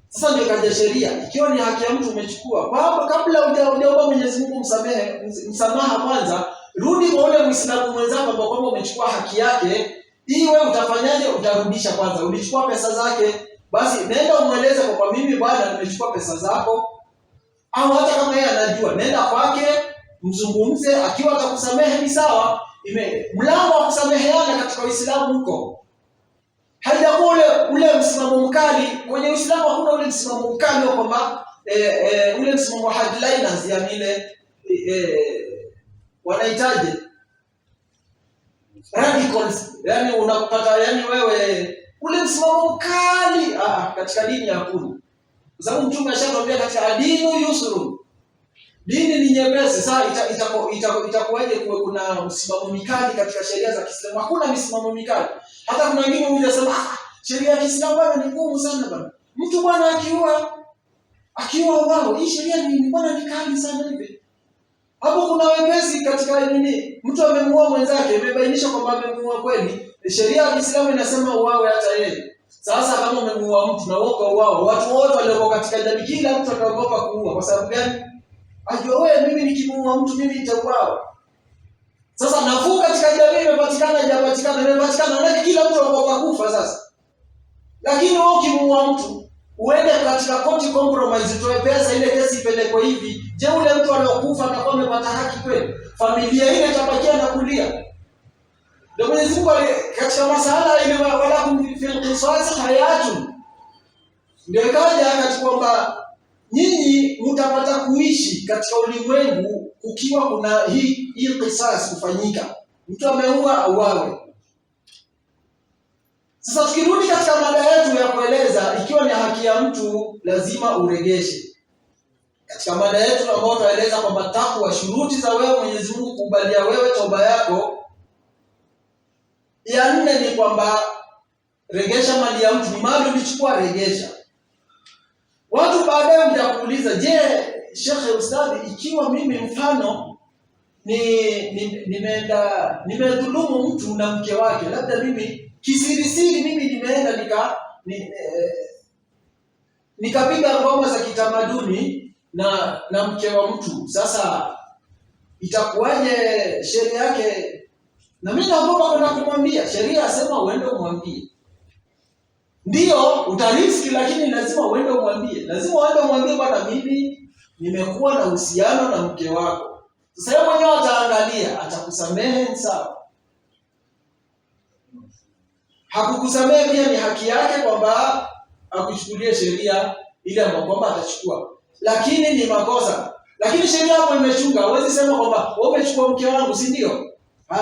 Sasa ndio kaja sheria, ikiwa ni haki ya mtu umechukua, kwa kabla hujaomba Mwenyezi Mungu msamaha kwanza, rudi kwa ule Muislamu mwenzako ambao kwamba umechukua haki yake. Hii wewe utafanyaje? Utarudisha kwanza. Ulichukua pesa zake, basi nenda umueleze kwa mimi bwana nimechukua pesa zako. Au hata kama yeye anajua, nenda kwake mzungumze, akiwa atakusamehe ni sawa. Mlango wa kusameheana katika Uislamu huko. Haijakuwa ule msimamo mkali. Kwenye Uislamu hakuna ule msimamo mkali wa kwamba ule msimamo wa hardliners, yani ile wanahitaji radicals, yani unapata, yani wewe ule msimamo mkali katika dini hakuna. Kwa sababu Mtume ashatwambia katika dini yusru, dini ni nyepesi. Sasa itakuwaje kuwe kuna msimamo mikali katika sheria za Kiislamu? Hakuna msimamo mikali. Hata kuna wengine wanasema sheria ya Kiislamu bwana ni ngumu sana bwana. Mtu bwana akiua wao, hii sheria ni bwana ni kali sana hivi. Hapo kuna wepesi katika nini? Mtu amemuua mwenzake, imebainisha kwamba amemuua kweli. Sheria ya Kiislamu inasema uawe hata yeye. Sasa kama umemuua mtu na wewe uawe, watu wote walio katika jamii, kila mtu ataogopa kuua. Kwa sababu gani? Ajua wewe, mimi nikimuua mtu mimi nitauawa. Sasa nafuu katika jamii imepatikana, na kila mtu anaogopa kufa sasa. Lakini wewe ukimuua mtu, uende katika court compromise, utoe pesa, ile kesi ipelekwe hivi. Je, ule mtu aliyokufa atakuwa amepata haki kweli? Familia ile itabakia na kulia. Ndio Mwenyezi Mungu katika masala ile wala fil qisas hayatun, ndio kaja katika kwamba nyinyi mtapata kuishi katika ulimwengu ukiwa kuna hii qisas kufanyika. Mtu ameua auawe. Sasa tukirudi katika mada yetu ya kueleza ikiwa ni haki ya mtu lazima uregeshe. Katika mada yetu ambayo tunaeleza kwamba takwa shuruti za wewe Mwenyezi Mungu kukubalia wewe toba yako, ya 4 ni kwamba regesha mali ya mtu. Ni mali ulichukua, regesha. Watu baadaye mtakuuliza, je, Sheikh Ustadhi, ikiwa mimi mfano nimedhulumu mtu na mke wake, labda mimi kisirisiri mimi nimeenda nikapiga ngoma za kitamaduni na mke wa mtu, sasa itakuwaje sheria yake? Na mimi naogopa kwenda kumwambia. Sheria asema uende umwambie. Ndio utariski, lakini lazima uende umwambie. Lazima uende umwambie, bwana, mimi nimekuwa na uhusiano na mke wako. Sasa yeye mwenyewe ataangalia, atakusamehe sawa. Hakukusamehe pia ni haki yake kwamba akuchukulie sheria ile ambayo kwamba atachukua. Lakini ni makosa. Lakini sheria hapo imechunga. Huwezi sema kwamba wewe umechukua mke wangu, si ndio?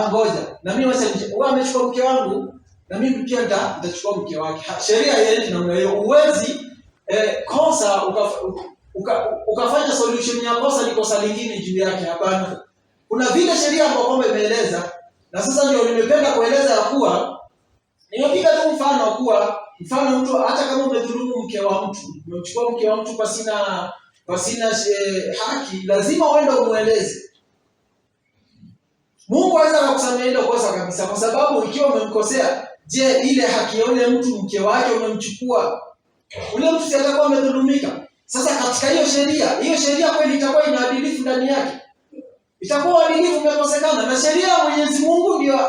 Ngoja. Na mimi wewe amechukua mke wangu na mimi pia nitachukua mke wake. Sheria yetu namna hiyo. Huwezi kosa ukafanya solution ya kosa ni kosa lingine juu yake. Hapana. Kuna vile sheria ambayo kwamba imeeleza, na sasa ndio nimependa kueleza ya kuwa nimepiga tu mfano kuwa mfano mtu hata kama umedhulumu mke wa mtu, umechukua mke wa mtu pasina haki, lazima uende umueleze. Mungu anaweza kukusamehe ile kosa kabisa, kwa sababu ikiwa umemkosea, je, ile haki ya yule mtu mke wake umemchukua, ule mtu si atakuwa amedhulumika? Sasa katika hiyo sheria kweli itakuwa ina uadilifu ndani yake? Itakuwa uadilifu umekosekana? Na sheria ya Mwenyezi Mungu ndio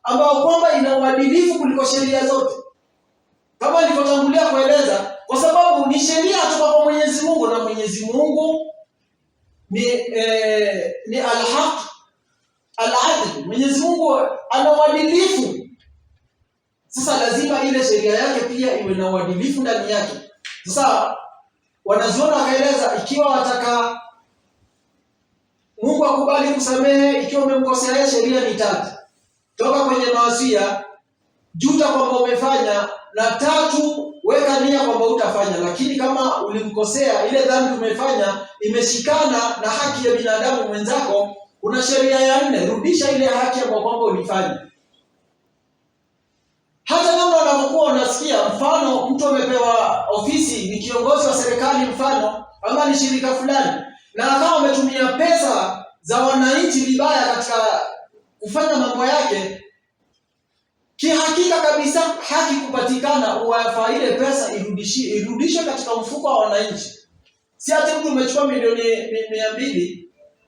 ambao kwamba ina uadilifu kuliko sheria zote, kama nilivyotangulia kueleza, kwa sababu ni sheria kutoka kwa Mwenyezi Mungu, na Mwenyezi Mungu ni al-haq al-adl. Mwenyezi Mungu ana uadilifu. Sasa lazima ile sheria yake pia iwe na uadilifu ndani yake. Sasa wanazuoni wakaeleza, ikiwa wataka Mungu akubali kusamehe ikiwa umemkosea, sheria ni 3. Toka kwenye mawasia, juta kwamba umefanya, na 3, weka nia kwamba utafanya. Lakini kama ulimkosea, ile dhambi umefanya imeshikana na haki ya binadamu mwenzako, kuna sheria ya 4, rudisha ile haki ambayo kwamba ulifanya. Hata kama unapokuwa unasikia, mfano mtu amepewa ofisi, ni kiongozi wa serikali mfano, ama ni shirika fulani, na kama ametumia pesa za wananchi vibaya katika kufanya mambo yake, kihakika kabisa haki kupatikana, uwafaa ile pesa irudishwe katika mfuko wa wananchi. Si ati mtu umechukua milioni 200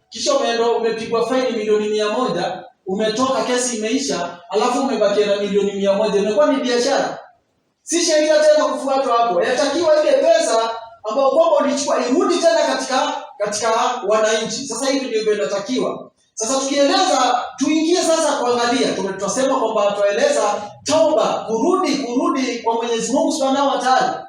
kisha umepigwa faini milioni 100, umetoka kesi imeisha, alafu umebaki na milioni 100, imekuwa ni biashara. Si sheria tena kufuatwa hapo. Yatakiwa ile pesa ambayo kwamba ulichukua irudi tena katika wananchi. Sasa hivi ndio inatakiwa. Sasa tukieleza, tuingie sasa kuangalia, tunasema kwamba tueleza toba, kurudi kwa Mwenyezi Mungu Subhanahu wa Ta'ala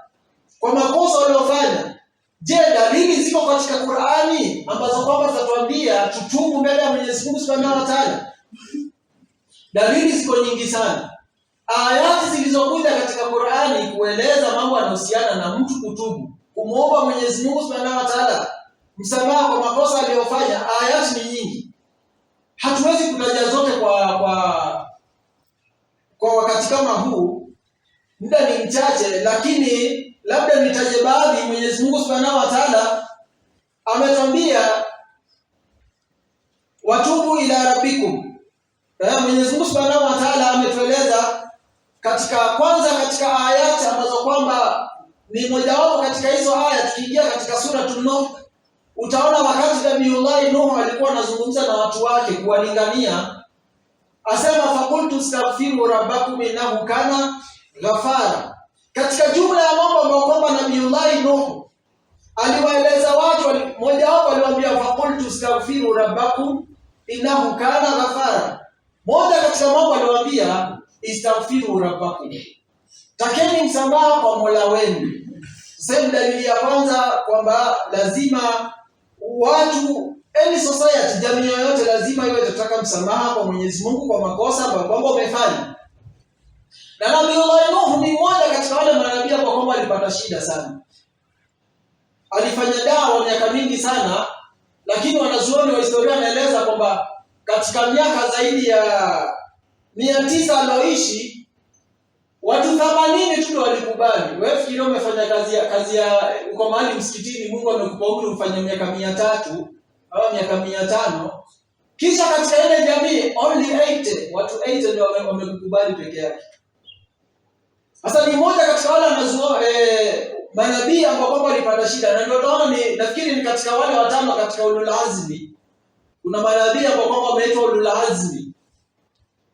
kwa makosa uliyofanya. Je, dalili ziko katika Qur'ani ambazo kwamba tutatuambia tutubu mbele ya Mwenyezi Mungu Subhanahu wa Ta'ala? Dalili ziko nyingi sana. Ayati zilizokuja katika Qur'ani kueleza mambo yanayohusiana na mtu kutubu, kumuomba Mwenyezi Mungu Subhanahu wa Ta'ala msamaha kwa makosa aliyofanya, ayati ni nyingi. Hatuwezi kutaja zote kwa wakati kama huu, muda ni mchache, lakini labda nitaje baadhi. Mwenyezi Mungu Subhanahu wa Ta'ala ametuambia watubu ila rabbikum. Mwenyezi Mungu Subhanahu wa Ta'ala ametueleza katika ayati ambazo kwamba ni mojawapo katika hizo aya. Tukiingia katika sura Nuh, utaona wakati Nabiiullah Nuh alikuwa anazungumza na watu wake kuwalingania, asema faqultu astaghfiru rabbakum innahu kana ghafara. Katika jumla ya mambo ambayo kwamba Nabiiullah Nuh aliwaeleza watu, mmoja wao aliwaambia faqultu astaghfiru rabbakum innahu kana ghafara. Moja katika mambo aliwaambia istaghfiru rabbakum, takeni msamaha kwa Mola wenu. Sasa dalili ya kwanza kwamba lazima watu, any society, jamii yoyote lazima iwe itataka msamaha kwa Mwenyezi Mungu kwa makosa ambayo kwamba umefanya. Na Nabiiullah Nuh ni mmoja katika wale manabii ambao kwamba alipata shida sana. Alifanya dawa miaka mingi sana, lakini wanazuoni wa historia wanaeleza kwamba katika miaka zaidi ya 900 alioishi, watu 80 tu walikubali. Wewe fikiri umefanya kazi ya uko mahali msikitini, Mungu amekupa umri ufanye miaka 300 au miaka 500, kisha katika ile jamii only 80, watu 80 ndio wamekubali peke yake. Sasa ni mmoja katika wale manabii ambao kwamba walipata shida, na ndio tunaona nafikiri ni katika wale watano katika ulul azmi. Kuna manabii ambao kwamba wameitwa ulul azmi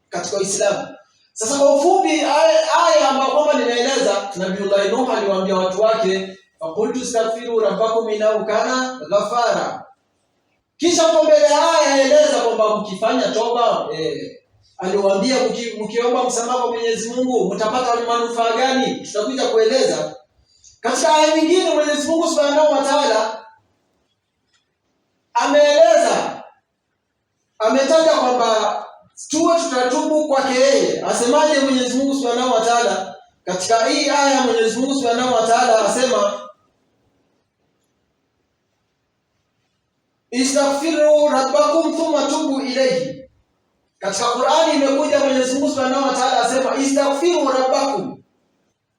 katika Uislamu. Sasa kwa ufupi aya ambayo kwamba ninaeleza, Nabii Nuh aliwaambia watu wake, faqultu astaghfiru rabbakum innahu kana ghafara. Kisha kwa mbele aya eleza kwamba mkifanya toba, aliwaambia mkiomba msamaha kwa Mwenyezi Mungu mtapata manufaa gani? Tutakuja kueleza. Katika aya nyingine Mwenyezi Mungu Subhanahu wa Ta'ala ametaja kwamba tutatubu kwake yeye. Asemaje Mwenyezi Mungu Subhanahu wa Ta'ala? Katika hii aya Mwenyezi Mungu Subhanahu wa Ta'ala asema, istaghfiru rabbakum thumma tubu ilayhi. Katika Qur'ani imekuja Mwenyezi Mungu Subhanahu wa Ta'ala asema, istaghfiru rabbakum,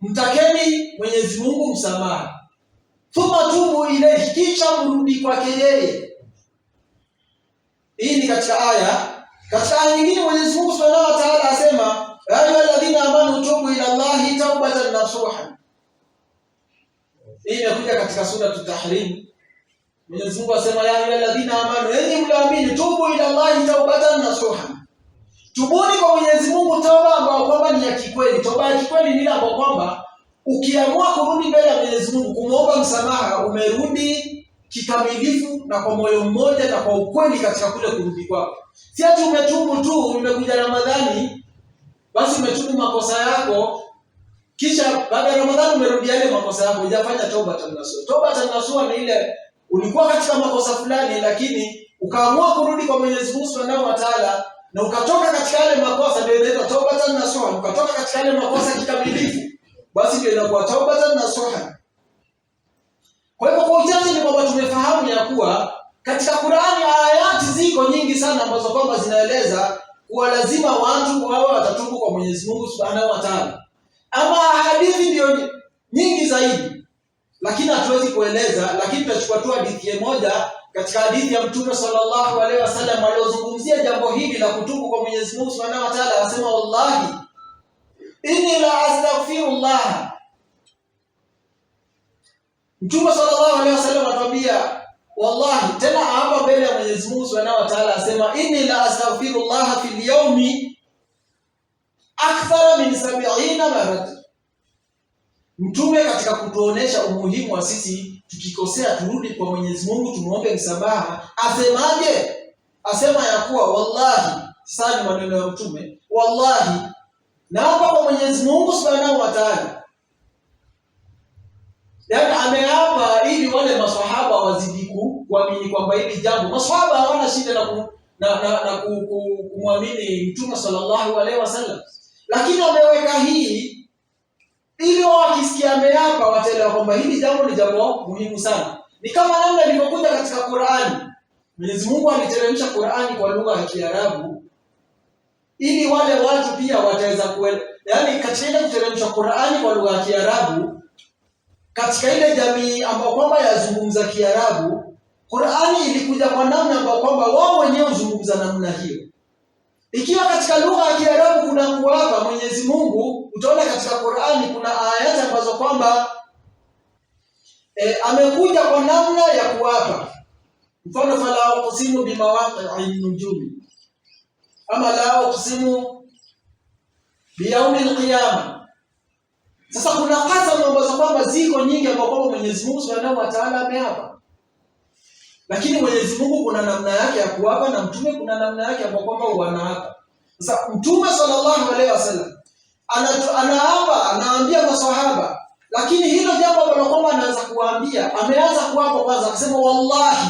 mtakeni Mwenyezi Mungu msamaha, thumma tubu ilayhi, kisha mrudi kwake yeye. Hii ni katika aya. Katika aya nyingine Mwenyezi Mungu Subhanahu wa Ta'ala asema, ya ayyuhalladhina amanu tubu ila Allahi tawbatan nasuha. Hii imekuja katika sura At-Tahrim. Mwenyezi Mungu asema, ya ayyuhalladhina amanu, enyi mlioamini, tubu ila Allahi tawbatan nasuha. Tubuni kwa Mwenyezi Mungu toba ambayo kwamba ni ya kikweli. Toba ya kikweli ni ile ambayo kwamba ukiamua kurudi mbele ya Mwenyezi Mungu kumuomba msamaha, umerudi kikamilifu na kwa moyo mmoja na kwa ukweli katika kule kurudi kwako. Si ati umetubu tu, umekuja Ramadhani basi umetubu makosa yako, kisha baada ya Ramadhani umerudi yale makosa yako, hujafanya toba tanasuha. Toba tanasuha ni ile ulikuwa katika makosa fulani lakini ukaamua kurudi kwa Mwenyezi Mungu Subhanahu wa Ta'ala na ukatoka katika yale makosa, ndio inaitwa toba tanasuha. Ukatoka katika yale makosa kikamilifu, basi ndio inakuwa toba tanasuha. Kwa hivyo kwa uchache ni kwamba tumefahamu ya kuwa katika Qur'ani ayati ziko nyingi sana ambazo kwamba zinaeleza kuwa lazima watu wawe watatubu kwa Mwenyezi Mungu Subhanahu wa Ta'ala. Ama hadithi ndio nyingi zaidi, lakini hatuwezi kueleza, lakini tutachukua tu hadithi moja katika hadithi ya Mtume sallallahu alaihi wasallam aliozungumzia jambo hili la kutubu kwa Mwenyezi Mungu Subhanahu wa Ta'ala. Anasema, wallahi inni la astaghfirullah. Mtume sallallahu alaihi wasallam atuambia, wallahi, tena hapa mbele ya Mwenyezi Mungu Subhanahu wa Ta'ala asema, inni la astaghfirullah fil yawmi akthara min 70 marrat. Mtume katika kutuonesha umuhimu wa sisi tukikosea turudi kwa Mwenyezi Mungu tumuombe msamaha, asemaje? Asema ya kuwa wallahi, sasa ni maneno ya Mtume, wallahi, na hapa kwa Mwenyezi Mungu Subhanahu wa Ta'ala, yaani ameapa ili wale maswahaba wazidi kuamini kwamba hili jambo. Maswahaba hawana shida na kumwamini Mtume sallallahu alaihi wasallam, lakini ameweka hii ili wao wakisikia ameapa wataelewa kwamba hili jambo ni jambo muhimu sana. Ni kama namna ilivyokuja katika Qur'ani. Mwenyezi Mungu aliteremsha Qur'ani kwa lugha ya Kiarabu ili wale watu pia wataweza yaani katika ile kuteremsha Qur'ani kwa lugha ya Kiarabu, katika ile jamii ambao kwamba yazungumza Kiarabu, Qur'ani ilikuja kwa namna ambao kwamba wao wenyewe huzungumza namna hiyo. Ikiwa katika lugha ya Kiarabu kuna kuapa Mwenyezi Mungu, utaona katika Qur'ani kuna ayati ambazo kwamba amekuja kwa namna ya kuapa. Mfano, fala uqsimu bimawaqi'in nujum, ama la uqsimu biyaumil qiyamah. Sasa kuna kasam ambazo kwamba ziko nyingi ambapo kwamba Mwenyezi Mungu Subhanahu wa Ta'ala ameapa. Lakini Mwenyezi Mungu kuna namna yake ya kuapa na Mtume kuna namna yake ambapo kwamba wanaapa. Sasa Mtume sallallahu alaihi wasallam anaapa, anaambia maswahaba, lakini hilo jambo ambalo kwamba anaanza kuambia, ameanza kuapa kwanza akisema wallahi.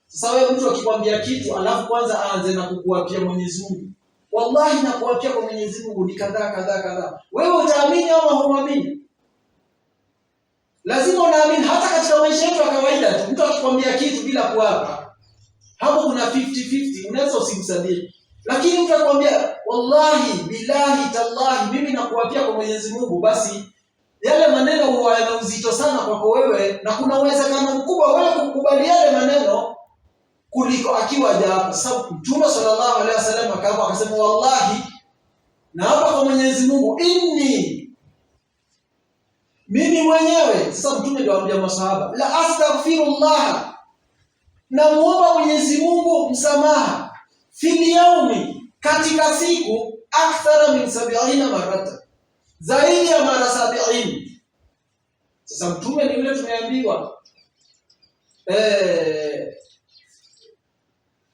Sasa wewe mtu akikwambia kitu alafu kwanza aanze na kukuapia Mwenyezi Mungu, wallahi na kuapia kwa Mwenyezi Mungu ni kadhaa kadhaa kadhaa, wewe utaamini au huamini? Lazima unaamini. Hata katika maisha yetu ya kawaida tu, mtu akikwambia kitu bila kuapa, hapo kuna 50-50, unaweza usimsadiki. Lakini mtu akwambia wallahi billahi tallahi mimi nakuapia kwa Mwenyezi Mungu, basi yale maneno huwa yana uzito sana kwako wewe, na kuna uwezekano mkubwa wewe kukubali yale maneno kuliko akiwa hajaapa. Sababu Mtume sallallahu alaihi wasallam akaapa akasema wallahi, na hapa kwa Mwenyezi Mungu, inni mimi mwenyewe. Sasa mtume ndio anambia masahaba, la astaghfirullah, na muomba Mwenyezi Mungu msamaha, fil yaumi, katika siku, akthara min 70 marata, zaidi ya mara 70. Sasa mtume ni yule tumeambiwa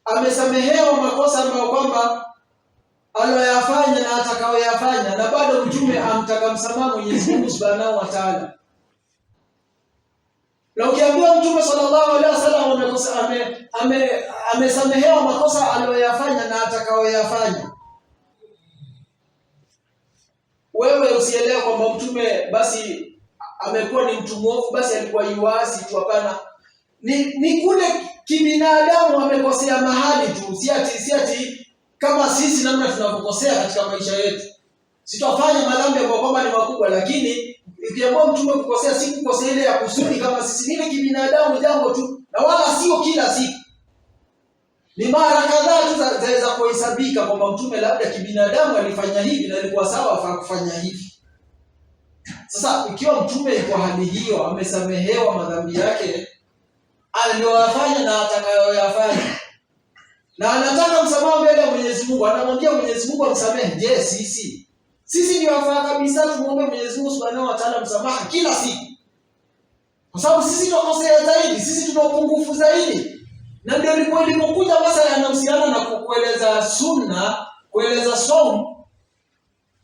amesamehewa makosa ambayo kwamba aliyoyafanya na atakayoyafanya, na bado mtume amtaka msamaha Mwenyezi Mungu Subhanahu wa Ta'ala. Na ukiambiwa mtume sallallahu alaihi wasallam amesamehewa makosa aliyoyafanya na atakayoyafanya, wewe usielewe kwamba mtume basi amekuwa ni mtu mwovu, basi alikuwa yuasi tu. Hapana, ni kule kibinadamu amekosea mahali tu, si ati kama sisi namna tunavyokosea katika maisha yetu. Sitafanya madhambi ambayo kwamba ni makubwa, lakini ikiambiwa mtume kukosea, si kukosea ile ya kusudi kama sisi, ni kibinadamu jambo tu, na wala sio kila siku. Ni mara kadhaa tu zaweza kuhesabika kwamba mtume labda kibinadamu alifanya hivi na ilikuwa sawa afaa kufanya hivi. Sasa ikiwa mtume kwa hali hiyo amesamehewa madhambi yake aliyoyafanya na atakayoyafanya, na anataka msamaha mbele ya Mwenyezi Mungu, anamwambia Mwenyezi Mungu amsamehe. Je, sisi ndio wafaa kabisa tumuombe Mwenyezi Mungu Subhanahu wa Ta'ala msamaha kila siku? Kwa sababu sisi tunakosea zaidi, sisi tuna upungufu zaidi. Na ndio ilipokuja masala yanahusiana na kueleza sunna, kueleza somo,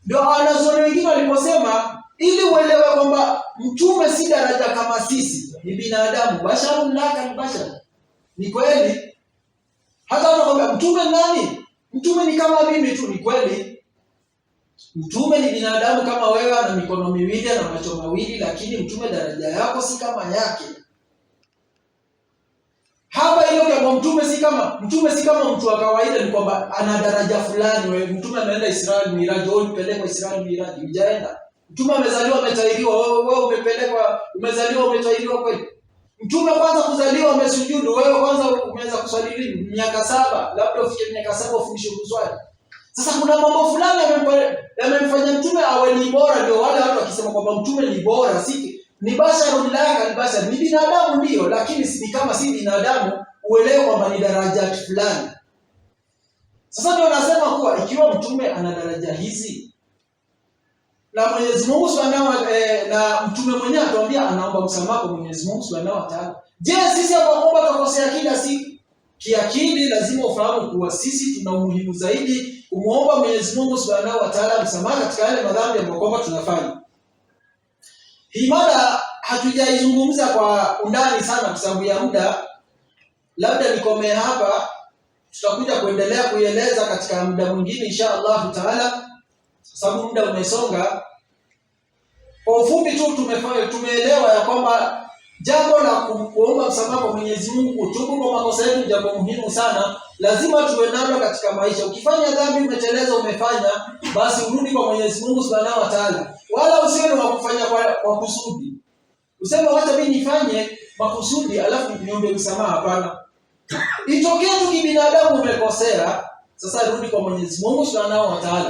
ndio wanazuoni wengine waliposema ili uelewe kwamba mtume si daraja kama sisi, ni binadamu, basharun la kal bashar. Ni kweli. Hata wanakwambia mtume nani? Mtume ni kama mimi tu. Ni kweli. Mtume ni binadamu kama wewe, ana mikono miwili na macho mawili, lakini mtume daraja yako si kama yake. Hapa hiyo kwa mtume si kama mtu wa kawaida, ni kwamba ana daraja fulani. Wewe mtume ameenda Israeli Miraj, wewe umepelekwa Israeli Miraj, hujaenda. Mtume amezaliwa ametahiriwa, wewe umepelekwa, umezaliwa umetahiriwa kweli? Mtume kwanza kuzaliwa amesujudu, wewe kwanza umeanza kuswali miaka 7, labda ufike miaka 7 ufundishe kuswali. Sasa kuna mambo fulani yamemfanya mtume awe ni bora, ndio wale watu wakisema kwamba mtume ni bora, ni basharun la kal bashar, ni binadamu ndio, lakini si kama si binadamu, uelewe kwamba ni daraja fulani. Sasa ndio nasema kuwa ikiwa mtume ana daraja hizi na Mwenyezi Mungu Subhanahu na mtume mwenyewe atuambia anaomba msamaha kwa Mwenyezi Mungu Subhanahu wa Ta'ala, je, sisi hapa tukosea kila siku? Kiakili lazima ufahamu kuwa sisi tuna umuhimu zaidi kumuomba Mwenyezi Mungu Subhanahu wa Ta'ala msamaha katika yale madhambi ambayo tunafanya. Hii mada hatujaizungumza kwa undani sana kwa sababu ya muda. Labda nikomee hapa, tutakuja kuendelea kuieleza katika muda mwingine insha Allah Taala, sababu muda umesonga. Kwa ufupi tu tumeelewa ya kwamba jambo la kuomba msamaha kwa Mwenyezi Mungu, kutubu kwa makosa yetu, jambo muhimu sana, lazima tuwe nalo katika maisha. Ukifanya dhambi, umeteleza, umefanya, basi urudi kwa Mwenyezi Mungu Subhanahu wa Ta'ala. Wala usiwe wa kufanya kwa kusudi. Useme wacha mimi nifanye makusudi alafu niombe msamaha, hapana. Itokee tu kibinadamu umekosea, sasa rudi kwa Mwenyezi Mungu Subhanahu wa Ta'ala.